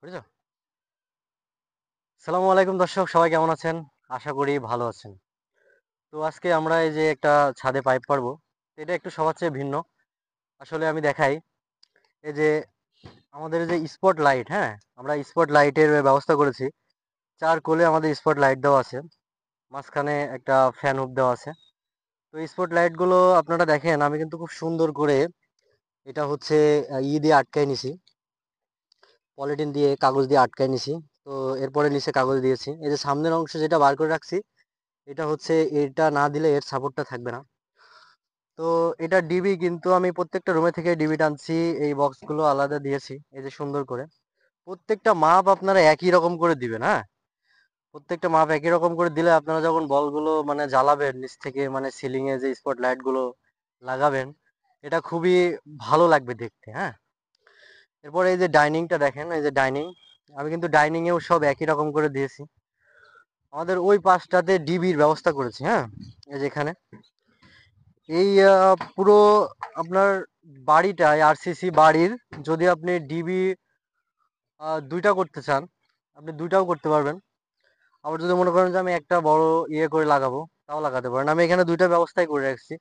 বুঝছো? সালামু আলাইকুম দর্শক, সবাই কেমন আছেন? আশা করি ভালো আছেন। তো আজকে আমরা এই যে একটা ছাদে পাইপ পারবো, এটা একটু সবার চেয়ে ভিন্ন। আসলে আমি দেখাই, এই যে আমাদের যে স্পট লাইট, হ্যাঁ, আমরা স্পট লাইটের ব্যবস্থা করেছি। চার কোলে আমাদের স্পট লাইট দেওয়া আছে, মাঝখানে একটা ফ্যান হুক দেওয়া আছে। তো স্পট লাইট গুলো আপনারা দেখেন, আমি কিন্তু খুব সুন্দর করে এটা হচ্ছে দিয়ে আটকাই নিছি, পলিথিন দিয়ে কাগজ দিয়ে আটকাই নিছি। তো এরপরে নিচে কাগজ দিয়েছি। এই যে সামনের অংশ যেটা বার করে রাখছি, এটা হচ্ছে, এটা না দিলে এর সাপোর্টটা থাকবে না। তো এটা ডিবি, কিন্তু আমি প্রত্যেকটা রুমে থেকে ডিবি টানছি, এই বক্সগুলো আলাদা দিয়েছি এই যে সুন্দর করে। প্রত্যেকটা মাপ আপনারা একই রকম করে দিবেন, হ্যাঁ, প্রত্যেকটা মাপ একই রকম করে দিলে আপনারা যখন বলগুলো মানে জ্বালাবেন নিচ থেকে, মানে সিলিং এ যে স্পট লাইট গুলো লাগাবেন, এটা খুবই ভালো লাগবে দেখতে, হ্যাঁ। এরপর এই যে ডাইনিংটা দেখেন, এই যে ডাইনিং, আমি কিন্তু ডাইনিং এও সব একই রকম করে দিয়েছি। আমাদের ওই পাশটাতে ডিবির ব্যবস্থা করেছি, হ্যাঁ, এই যে এখানে এই পুরো আপনার বাড়িটায়, আরসিসি বাড়ির, যদি আপনি ডিবি দুইটা করতে চান, আপনি দুইটাও করতে পারবেন। আবার যদি মনে করেন যে আমি একটা বড় ইয়ে করে লাগাবো, তাও লাগাতে পারেন। আমি এখানে দুইটা ব্যবস্থাই করে রাখছি।